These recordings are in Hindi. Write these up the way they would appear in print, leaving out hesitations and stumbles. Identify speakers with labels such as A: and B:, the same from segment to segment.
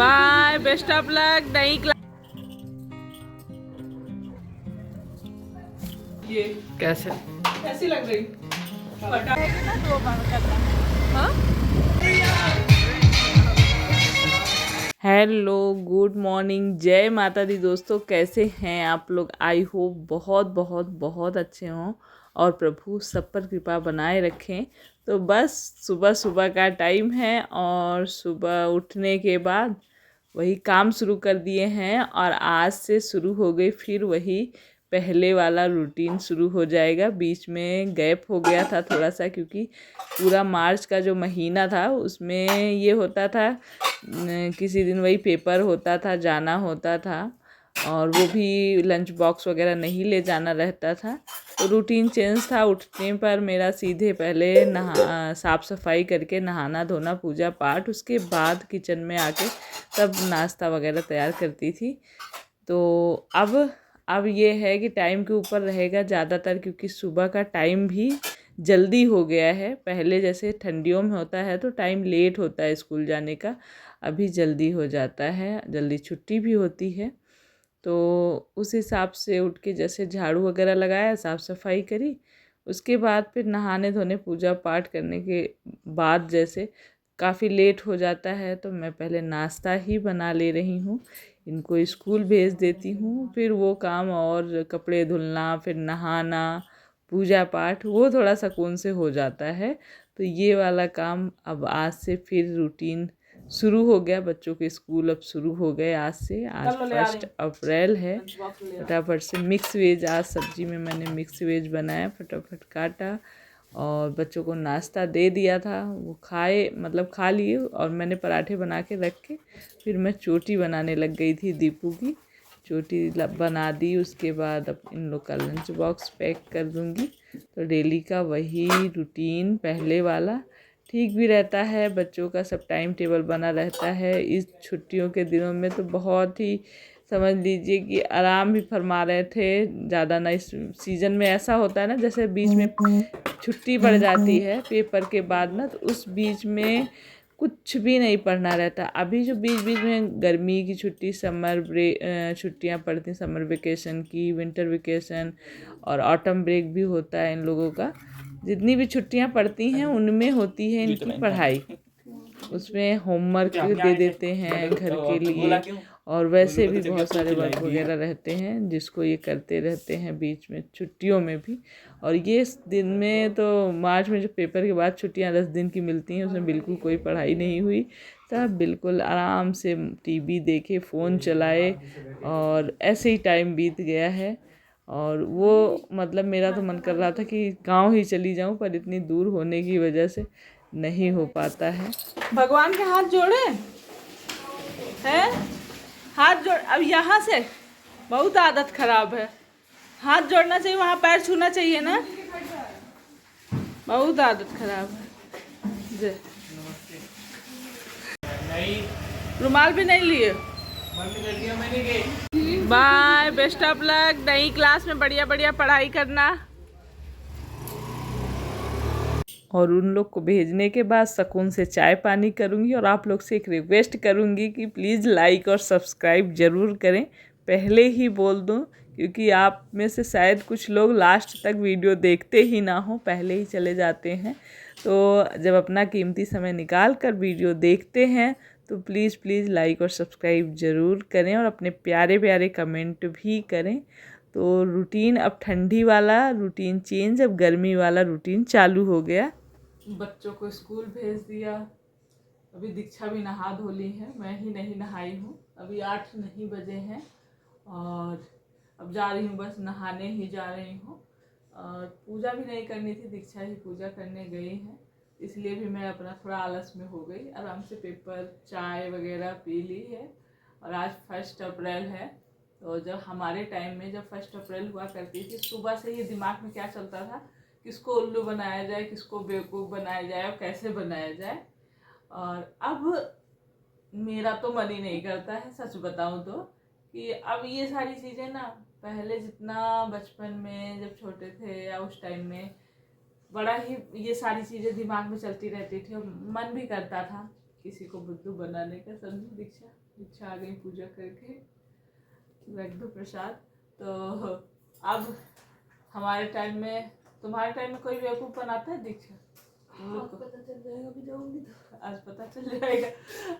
A: बाय, बेस्ट ऑफ लक नई क्लास। ये
B: कैसे?
A: कैसी लग रही? हाँ? हेलो, गुड मॉर्निंग, जय माता दी दोस्तों। कैसे हैं आप लोग? आई होप बहुत बहुत बहुत अच्छे हों और प्रभु सब पर कृपा बनाए रखें। तो बस सुबह सुबह का टाइम है और सुबह उठने के बाद वही काम शुरू कर दिए हैं और आज से शुरू हो गई फिर वही पहले वाला रूटीन शुरू हो जाएगा। बीच में गैप हो गया था थोड़ा सा, क्योंकि पूरा मार्च का जो महीना था उसमें ये होता था, किसी दिन वही पेपर होता था, जाना होता था और वो भी लंच बॉक्स वगैरह नहीं ले जाना रहता था। तो रूटीन चेंज था। उठने पर मेरा सीधे पहले साफ़ सफाई करके नहाना धोना पूजा पाठ, उसके बाद किचन में आके तब नाश्ता वगैरह तैयार करती थी। तो अब ये है कि टाइम के ऊपर रहेगा ज़्यादातर, क्योंकि सुबह का टाइम भी जल्दी हो गया है। पहले जैसे ठंडियों में होता है तो टाइम लेट होता है स्कूल जाने का, अभी जल्दी हो जाता है, जल्दी छुट्टी भी होती है। तो उस हिसाब से उठ के जैसे झाड़ू वगैरह लगाया, साफ़ सफाई करी, उसके बाद फिर नहाने धोने पूजा पाठ करने के बाद जैसे काफ़ी लेट हो जाता है तो मैं पहले नाश्ता ही बना ले रही हूँ, इनको स्कूल भेज देती हूँ। फिर वो काम और कपड़े धुलना, फिर नहाना, पूजा पाठ, वो थोड़ा सुकून से हो जाता है। तो ये वाला काम अब आज से फिर रूटीन शुरू हो गया। बच्चों के स्कूल अब शुरू हो गए आज से। आज 1 अप्रैल है। फटाफट से मिक्स वेज, आज सब्जी में मैंने मिक्स वेज बनाया, फटाफट काटा और बच्चों को नाश्ता दे दिया था। वो खाए, मतलब खा लिए, और मैंने पराठे बना के रख के फिर मैं चोटी बनाने लग गई थी। दीपू की चोटी बना दी। उसके बाद अब इन लोग का लंच बॉक्स पैक कर दूंगी। तो डेली का वही रूटीन पहले वाला ठीक भी रहता है। बच्चों का सब टाइम टेबल बना रहता है। इस छुट्टियों के दिनों में तो बहुत ही समझ लीजिए कि आराम भी फरमा रहे थे ज़्यादा ना। इस सीज़न में ऐसा होता है ना, जैसे बीच में छुट्टी पड़ जाती है पेपर के बाद ना, तो उस बीच में कुछ भी नहीं पढ़ना रहता। अभी जो बीच बीच में गर्मी की छुट्टी, समर ब्रेक छुट्टियां पड़ती, समर वेकेशन की, विंटर वेकेशन और ऑटम ब्रेक भी होता है इन लोगों का। जितनी भी छुट्टियां पड़ती हैं उनमें होती है इनकी पढ़ाई। उसमें होमवर्क दे देते हैं घर के लिए, और वैसे भी बहुत सारे वर्क वगैरह रहते हैं जिसको ये करते रहते हैं बीच में छुट्टियों में भी। और ये दिन में तो मार्च में जो पेपर के बाद छुट्टियां 10 दिन की मिलती हैं, उसमें बिल्कुल कोई पढ़ाई नहीं हुई। सब बिल्कुल आराम से टीवी देखे, फ़ोन चलाए और ऐसे ही टाइम बीत गया है। और वो मतलब मेरा तो मन कर रहा था कि गांव ही चली जाऊं, पर इतनी दूर होने की वजह से नहीं हो पाता है। भगवान के हाथ जोड़े हैं, हाथ जोड़। अब यहाँ से बहुत आदत खराब है, हाथ जोड़ना चाहिए, वहाँ पैर छूना चाहिए ना। बहुत आदत खराब है। रुमाल भी नहीं लिए। बाय, बेस्ट ऑफ लक नई क्लास में, बढ़िया बढ़िया पढ़ाई करना। और उन लोग को भेजने के बाद सुकून से चाय पानी करूँगी और आप लोग से एक रिक्वेस्ट करूँगी कि प्लीज़ लाइक और सब्सक्राइब ज़रूर करें। पहले ही बोल दूँ, क्योंकि आप में से शायद कुछ लोग लास्ट तक वीडियो देखते ही ना हो, पहले ही चले जाते हैं। तो जब अपना कीमती समय निकाल कर वीडियो देखते हैं तो प्लीज़ प्लीज़ लाइक और सब्सक्राइब ज़रूर करें और अपने प्यारे प्यारे कमेंट भी करें। तो रूटीन अब ठंडी वाला रूटीन चेंज, अब गर्मी वाला रूटीन चालू हो गया। बच्चों को स्कूल भेज दिया। अभी दीक्षा भी नहा धो ली है, मैं ही नहीं नहाई हूँ। अभी 8 नहीं बजे हैं और अब जा रही हूँ, बस नहाने ही जा रही हूँ। और पूजा भी नहीं करनी थी, दीक्षा ही पूजा करने गई है, इसलिए भी मैं अपना थोड़ा आलस में हो गई। आराम से पेपर चाय वगैरह पी ली है। और आज 1 अप्रैल है। तो जब हमारे टाइम में जब 1 अप्रैल हुआ करती थी, सुबह से ही दिमाग में क्या चलता था, किसको उल्लू बनाया जाए, किसको बेवकूफ़ बनाया जाए और कैसे बनाया जाए। और अब मेरा तो मन ही नहीं करता है, सच बताऊं तो, कि अब ये सारी चीज़ें ना, पहले जितना बचपन में जब छोटे थे या उस टाइम में बड़ा ही ये सारी चीज़ें दिमाग में चलती रहती थी और मन भी करता था किसी को बुद्धू बनाने का। समझी दीक्षा? इच्छा आ गई पूजा करके रख दो प्रसाद। तो अब हमारे टाइम में, तुम्हारे टाइम में कोई बेवकूफ़ बनाता है दीक्षा? आज पता चल जाएगा, अभी जाऊंगी तो आज पता चल जाएगा,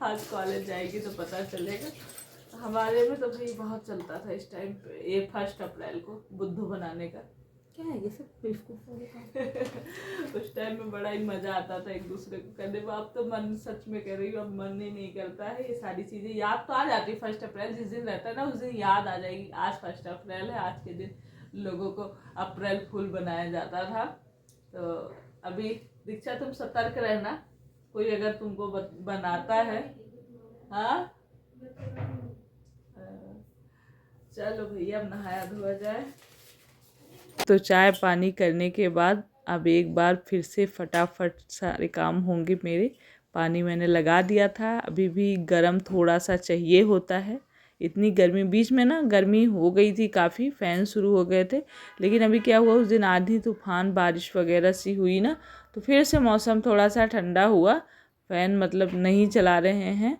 A: आज कॉलेज जाएगी तो पता चलेगा। हमारे में तो भाई बहुत चलता था इस टाइम पे, ये 1 अप्रैल को बुद्धू बनाने का। क्या है ये सब बेवकूफ़ उस टाइम में बड़ा ही मज़ा आता था एक दूसरे को करने में। अब तो मन, सच में कह रही हूँ, अब मन ही नहीं करता है। ये सारी चीज़ें याद तो आ जाती है 1 अप्रैल, जिस दिन रहता है ना उस दिन याद आ जाएगी, आज 1 अप्रैल है, आज के दिन लोगों को अप्रैल फूल बनाया जाता था। तो अभी दीक्षा तुम सतर्क रहना, कोई अगर तुमको बनाता है। हाँ चलो भैया, अब नहाया धोया जाए। तो चाय पानी करने के बाद अब एक बार फिर से फटाफट सारे काम होंगे मेरे। पानी मैंने लगा दिया था, अभी भी गर्म थोड़ा सा चाहिए होता है। इतनी गर्मी, बीच में ना गर्मी हो गई थी काफ़ी, फ़ैन शुरू हो गए थे, लेकिन अभी क्या हुआ, उस दिन आंधी तूफान बारिश वगैरह सी हुई ना, तो फिर से मौसम थोड़ा सा ठंडा हुआ। फ़ैन मतलब नहीं चला रहे हैं,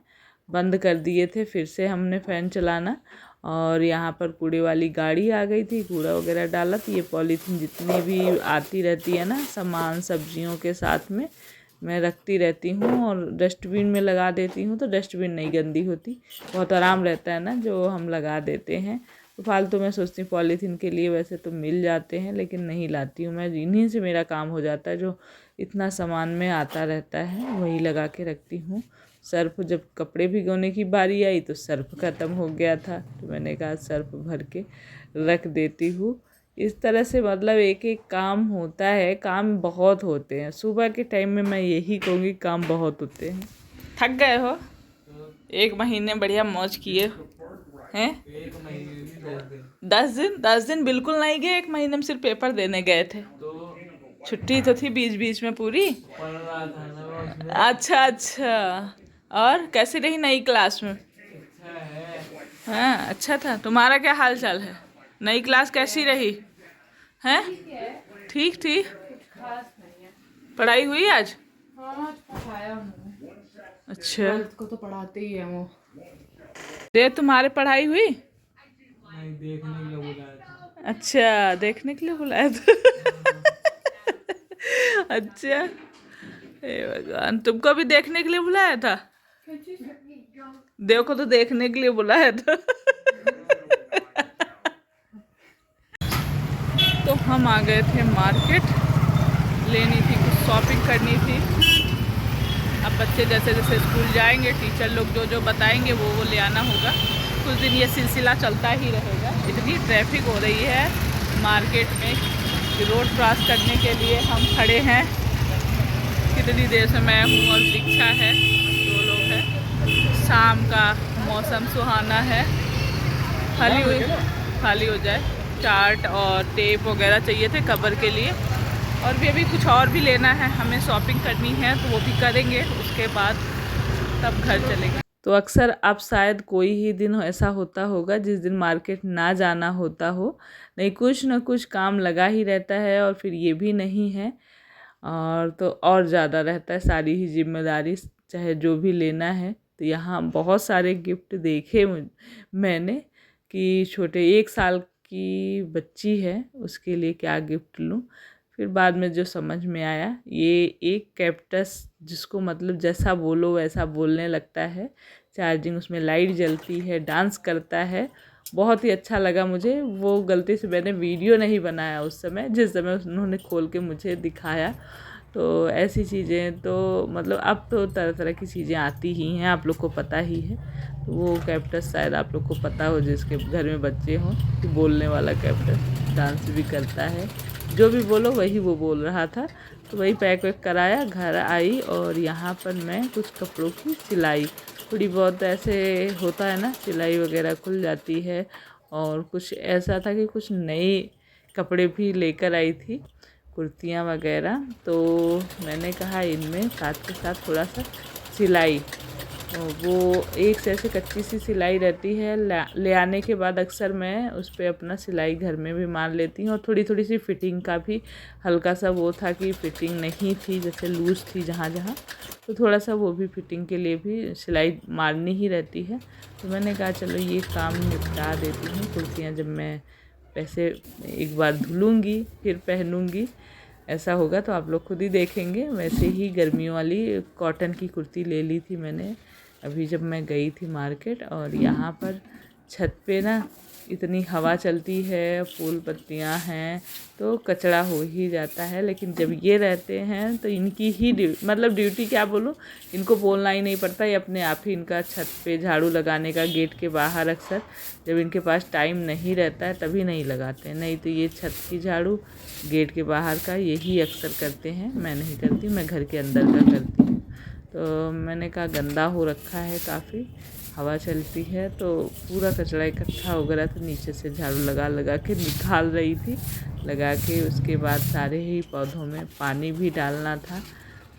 A: बंद कर दिए थे फिर से हमने फ़ैन चलाना। और यहाँ पर कूड़े वाली गाड़ी आ गई थी, कूड़ा वगैरह डाला। तो ये पॉलीथीन जितनी भी आती रहती है ना सामान सब्जियों के साथ में, मैं रखती रहती हूँ और डस्टबिन में लगा देती हूँ, तो डस्टबिन नहीं गंदी होती, बहुत आराम रहता है ना जो हम लगा देते हैं। तो फालतू मैं सोचती हूँ पॉलीथीन के लिए वैसे तो मिल जाते हैं, लेकिन नहीं लाती हूँ मैं, इन्हीं से मेरा काम हो जाता है। जो इतना सामान में आता रहता है वही लगा के रखती हूँ। सर्फ, जब कपड़े भिगोने की बारी आई तो सर्फ ख़त्म हो गया था, तो मैंने कहा सर्फ भर के रख देती हूँ। इस तरह से मतलब एक एक काम होता है, काम बहुत होते हैं। सुबह के टाइम में मैं यही कहूँगी काम बहुत होते हैं। थक गए हो? 1 महीने बढ़िया मौज किए हैं। 10 दिन बिल्कुल नहीं गए, 1 महीने में सिर्फ पेपर देने गए थे। छुट्टी तो थी बीच बीच में पूरी। अच्छा अच्छा, और कैसी रही नई क्लास में? हाँ अच्छा था। तुम्हारा क्या हाल चाल है? नई क्लास कैसी रही हैं? ठीक ठीक, पढ़ाई हुई आज?
B: हाँ पढ़ाया उन्होंने।
A: अच्छा,
B: को तो पढ़ाते ही है वो।
A: दे तुम्हारे पढ़ाई हुई?
B: नहीं, देखने के लिए बुलाया था।
A: अच्छा, देखने के लिए बुलाया था। अच्छा, हे भगवान, तुमको भी देखने के लिए बुलाया था? देखो तो देखने के लिए बुलाया था। तो हम आ गए थे मार्केट, लेनी थी कुछ शॉपिंग करनी थी। अब बच्चे जैसे जैसे स्कूल जाएंगे, टीचर लोग जो जो बताएंगे वो ले आना होगा। कुछ दिन ये सिलसिला चलता ही रहेगा। इतनी ट्रैफिक हो रही है मार्केट में कि रोड क्रॉस करने के लिए हम खड़े हैं। कितनी देर से मैं हूँ और दीक्षा है, 2 लोग हैं। शाम का मौसम सुहाना है। खाली हो जाए। चार्ट और टेप वगैरह चाहिए थे कवर के लिए, और भी अभी कुछ और भी लेना है, हमें शॉपिंग करनी है, तो वो भी करेंगे, उसके बाद तब घर चलेंगे। तो अक्सर अब शायद कोई ही दिन ऐसा होता होगा जिस दिन मार्केट ना जाना होता हो, नहीं कुछ ना कुछ काम लगा ही रहता है। और फिर ये भी नहीं है, और तो और ज़्यादा रहता है सारी ही जिम्मेदारी, चाहे जो भी लेना है। तो यहाँ बहुत सारे गिफ्ट देखे मैंने कि छोटे 1 साल की बच्ची है, उसके लिए क्या गिफ्ट लूँ। फिर बाद में जो समझ में आया, ये एक कैक्टस, जिसको मतलब जैसा बोलो वैसा बोलने लगता है, चार्जिंग उसमें लाइट जलती है, डांस करता है, बहुत ही अच्छा लगा मुझे। वो गलती से मैंने वीडियो नहीं बनाया उस समय, जिस समय उन्होंने खोल के मुझे दिखाया। तो ऐसी चीज़ें तो मतलब अब तो तरह तरह की चीज़ें आती ही हैं, आप लोग को पता ही है। तो वो कैक्टस शायद आप लोग को पता हो, जिसके घर में बच्चे हों, कि बोलने वाला कैक्टस डांस भी करता है, जो भी बोलो वही वो बोल रहा था। तो वही पैक वैक कराया, घर आई, और यहाँ पर मैं कुछ कपड़ों की सिलाई थोड़ी बहुत, ऐसे होता है ना सिलाई वगैरह खुल जाती है। और कुछ ऐसा था कि कुछ नए कपड़े भी लेकर आई थी, कुर्तियाँ वगैरह। तो मैंने कहा इनमें साथ के साथ थोड़ा सा सिलाई वो एक से ऐसे कच्ची सी सिलाई रहती है, ले आने के बाद अक्सर मैं उस पर अपना सिलाई घर में भी मार लेती हूँ। और थोड़ी थोड़ी सी फिटिंग का भी हल्का सा वो था कि फिटिंग नहीं थी, जैसे लूज़ थी जहाँ जहाँ, तो थोड़ा सा वो भी फिटिंग के लिए भी सिलाई मारनी ही रहती है। तो मैंने कहा चलो ये काम निपटा देती हूँ। कुर्तियाँ जब मैं वैसे एक बार धुलूँगी फिर पहनूँगी, ऐसा होगा तो आप लोग खुद ही देखेंगे। वैसे ही गर्मियों वाली कॉटन की कुर्ती ले ली थी मैंने अभी जब मैं गई थी मार्केट। और यहाँ पर छत पे ना इतनी हवा चलती है, फूल पत्तियाँ हैं, तो कचरा हो ही जाता है। लेकिन जब ये रहते हैं तो इनकी ही ड्यूटी क्या बोलूँ, इनको बोलना ही नहीं पड़ता, ये अपने आप ही इनका छत पे झाड़ू लगाने का, गेट के बाहर अक्सर जब इनके पास टाइम नहीं रहता है तभी नहीं लगाते हैं, नहीं तो ये छत की झाड़ू, गेट के बाहर का यही अक्सर करते हैं। मैं नहीं करती, मैं घर के अंदर का करती हूँ। तो मैंने कहा गंदा हो रखा है काफ़ी, हवा चलती है तो पूरा कचरा इकट्ठा हो गया, तो नीचे से झाड़ू लगा लगा के निकाल रही थी। लगा के उसके बाद सारे ही पौधों में पानी भी डालना था।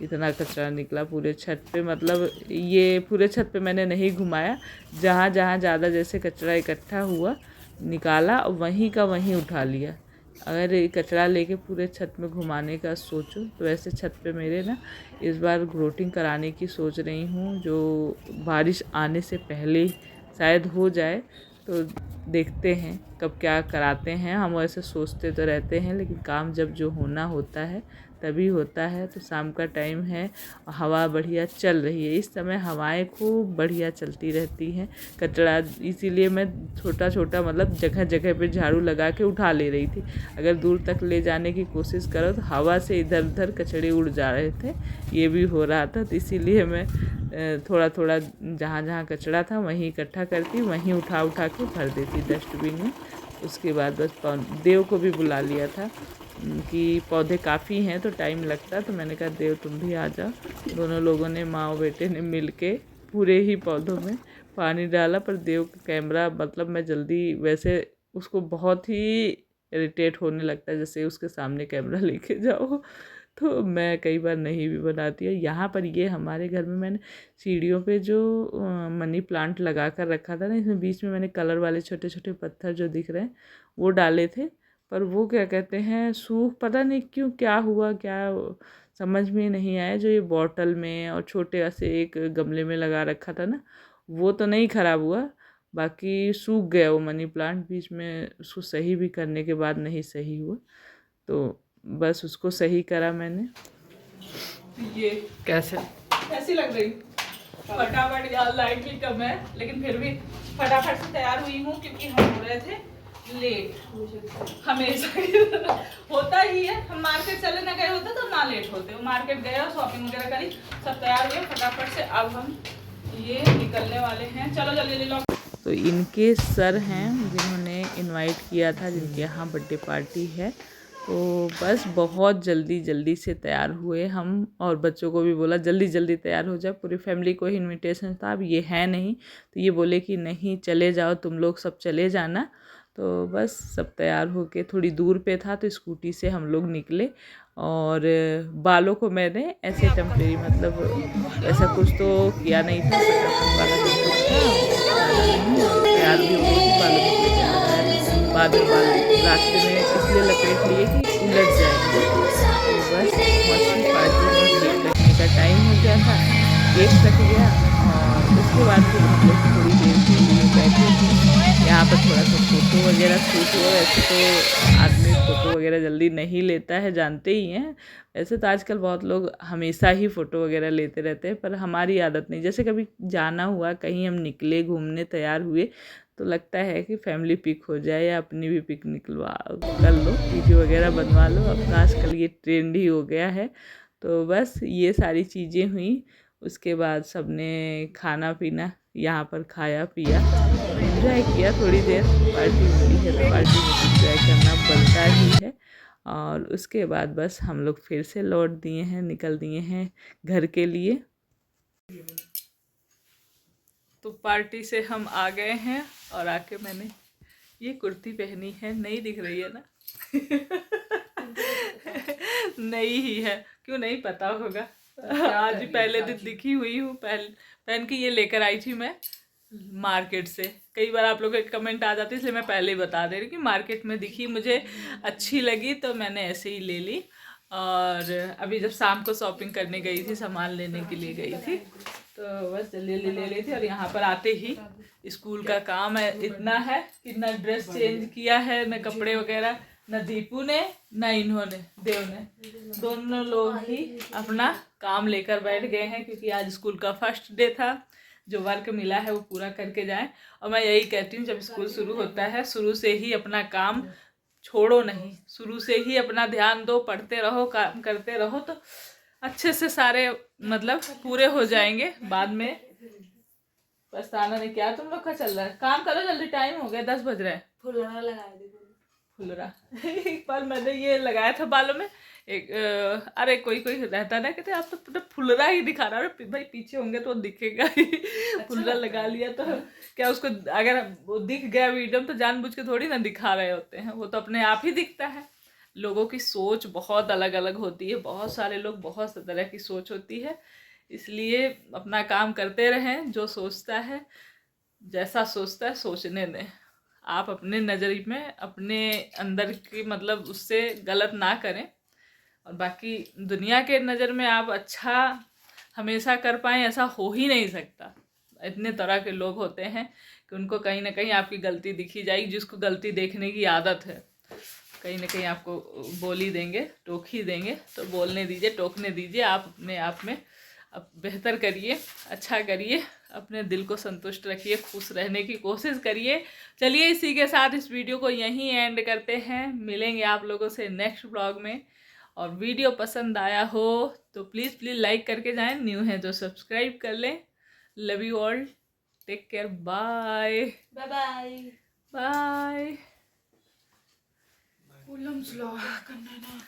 A: इतना कचरा निकला पूरे छत पे, मतलब ये पूरे छत पे मैंने नहीं घुमाया, जहाँ जहाँ ज़्यादा जैसे कचरा इकट्ठा हुआ निकाला और वहीं का वहीं उठा लिया। अगर ये कचरा लेके पूरे छत में घुमाने का सोचो तो वैसे छत पे मेरे ना इस बार ग्रोटिंग कराने की सोच रही हूँ, जो बारिश आने से पहले शायद हो जाए। तो देखते हैं कब क्या कराते हैं। हम ऐसे सोचते तो रहते हैं लेकिन काम जब जो होना होता है तभी होता है। तो शाम का टाइम है, हवा बढ़िया चल रही है, इस समय हवाएं खूब बढ़िया चलती रहती हैं। कचरा इसीलिए मैं छोटा छोटा मतलब जगह जगह पे झाड़ू लगा के उठा ले रही थी। अगर दूर तक ले जाने की कोशिश करो तो हवा से इधर उधर कचड़े उड़ जा रहे थे, ये भी हो रहा था। तो इसीलिए मैं थोड़ा थोड़ा जहाँ जहाँ कचरा था वहीं इकट्ठा करती, वहीं उठा उठा के भर देती डस्टबिन में। उसके बाद बस देव को भी बुला लिया था कि पौधे काफ़ी हैं तो टाइम लगता, तो मैंने कहा देव तुम भी आ जाओ। दोनों लोगों ने, माँ और बेटे ने मिल के पूरे ही पौधों में पानी डाला। पर देव का कैमरा मतलब मैं जल्दी, वैसे उसको बहुत ही इरिटेट होने लगता है जैसे उसके सामने कैमरा लेके जाओ, तो मैं कई बार नहीं भी बनाती है। यहाँ पर ये हमारे घर में मैंने सीढ़ियों पे जो मनी प्लांट लगा कर रखा था ना, इसमें बीच में मैंने कलर वाले छोटे छोटे पत्थर जो दिख रहे हैं वो डाले थे, पर वो क्या कहते हैं सूख, पता नहीं क्यों क्या हुआ, क्या समझ में नहीं आया। जो ये बॉटल में और छोटे से एक गमले में लगा रखा था ना, वो तो नहीं ख़राब हुआ, बाकी सूख गया वो मनी प्लांट। बीच में उसको सही भी करने के बाद नहीं सही हुआ, तो बस उसको सही करा मैंने। ये कैसी लग रही? फटाफट, यार लाइट भी कम है लेकिन फिर भी फटाफट से तैयार हुई हूँ क्योंकि हम हो रहे थे लेट। हमेशा होता ही है, हम मार्केट चले ना गए होते तो ना लेट होते। वो मार्केट गए और शॉपिंग वगैरह करी, सब तैयार हुए फटाफट से। अब हम ये निकलने वाले हैं, चलो जल्दी जल्दी लो। तो इनके सर हैं जिन्होंने इनवाइट किया था, जिनके यहाँ बर्थडे पार्टी है, तो बस बहुत जल्दी जल्दी से तैयार हुए हम। और बच्चों को भी बोला जल्दी जल्दी तैयार हो जाए, पूरी फैमिली को ही इनविटेशन था। अब ये है नहीं तो ये बोले कि नहीं चले जाओ, तुम लोग सब चले जाना। तो बस सब तैयार होके, थोड़ी दूर पे था तो स्कूटी से हम लोग निकले। और बालों को मैंने ऐसे टेम्परेरी, मतलब ऐसा कुछ तो किया नहीं था, फटाफट वाला सब कुछ था, ज़्यादा नहीं। और तैयार भी हो गई थी, बालों में क्लिप लगाया, बाद में बाल रास्ते में इसलिए लपेट लिए कि उलझ जाएंगे। तो बस मस्ती पार्टी में केक कटने का टाइम हो गया था, केक कट गया। और उसके बाद फिर हम लोग थोड़ी देर के लिए बैठे थे यहाँ पर, थोड़ा सा फ़ोटो वगैरह शूट हुआ। वैसे तो आदमी फ़ोटो वगैरह जल्दी नहीं लेता है, जानते ही हैं। वैसे तो आजकल बहुत लोग हमेशा ही फ़ोटो वगैरह लेते रहते हैं, पर हमारी आदत नहीं। जैसे कभी जाना हुआ, कहीं हम निकले घूमने तैयार हुए तो लगता है कि फैमिली पिक हो जाए या अपनी भी पिक निकलवा कर लो, वीडियो वगैरह बनवा लो। अपना आजकल ये ट्रेंड ही हो गया है। तो बस ये सारी चीज़ें हुई। उसके बाद सबने खाना पीना यहाँ पर खाया पिया, एंजॉय किया। थोड़ी देर पार्टी मिली है तो पार्टी में एंजॉय करना बनता ही है। और उसके बाद बस हम लोग फिर से लौट दिए हैं, निकल दिए हैं घर के लिए। तो पार्टी से हम आ गए हैं और आके मैंने ये कुर्ती पहनी है, नई दिख रही है ना? नई ही है, क्यों नहीं पता होगा, आज पहले दिन दिखी हुई हूँ, पहन के ये लेकर आई थी मैं मार्केट से। कई बार आप लोगों के कमेंट आ जाते हैं, इसलिए मैं पहले ही बता दे रही कि मार्केट में दिखी, मुझे अच्छी लगी तो मैंने ऐसे ही ले ली। और अभी जब शाम को शॉपिंग करने गई थी, सामान लेने के लिए गई थी, तो बस ले ली थी। और यहाँ पर आते ही स्कूल का काम है इतना है कि ना ड्रेस चेंज किया है, न कपड़े वगैरह, न दीपू ने न इन्होंने, देव ने, दोनों लोग ही अपना काम लेकर बैठ गए हैं, क्योंकि आज स्कूल का फर्स्ट डे था। जो वर्क मिला है वो पूरा करके जाएं। और मैं यही कहती हूँ, जब स्कूल शुरू होता है, शुरू से ही अपना काम छोड़ो नहीं, शुरू से ही अपना ध्यान दो, पढ़ते रहो, काम करते रहो, तो अच्छे से सारे मतलब पूरे हो जाएंगे। बाद में पछताना नहीं। क्या तुम लोग का चल रहा है? काम करो जल्दी, टाइम हो गया, 10 बज रहे हैं।
B: फुलरा लगाए दे
A: फुलरा एक बार मैंने ये लगाया था बालों में, एक अरे कोई रहता है ना, कहते आप तो पूरा फुलरा ही दिखा रहा है। भाई पीछे होंगे तो दिखेगा ही। फुलरा लगा लिया तो क्या उसको, अगर वो दिख गया वीडियो में तो जानबूझ के थोड़ी ना दिखा रहे होते हैं, वो तो अपने आप ही दिखता है। लोगों की सोच बहुत अलग अलग होती है, बहुत सारे लोग बहुत तरह की सोच होती है, इसलिए अपना काम करते रहें। जो सोचता है, जैसा सोचता है सोचने दें। आप अपने नज़रिए में, अपने अंदर की मतलब उससे गलत ना करें। और बाकी दुनिया के नज़र में आप अच्छा हमेशा कर पाएँ, ऐसा हो ही नहीं सकता। इतने तरह के लोग होते हैं कि उनको कहीं ना कहीं आपकी गलती दिखी जाएगी। जिसको गलती देखने की आदत है, कहीं ना कहीं आपको बोल ही देंगे, टोक ही देंगे। तो बोलने दीजिए, टोकने दीजिए। आप अपने आप में अब बेहतर करिए, अच्छा करिए, अपने दिल को संतुष्ट रखिए, खुश रहने की कोशिश करिए। चलिए इसी के साथ इस वीडियो को यहीं एंड करते हैं। मिलेंगे आप लोगों से नेक्स्ट ब्लॉग में। और वीडियो पसंद आया हो तो प्लीज़ लाइक करके जाएं, न्यू है तो सब्सक्राइब कर लें। Love you all, take care, bye
B: bye
A: bye.
B: उलम स्लो करना ना।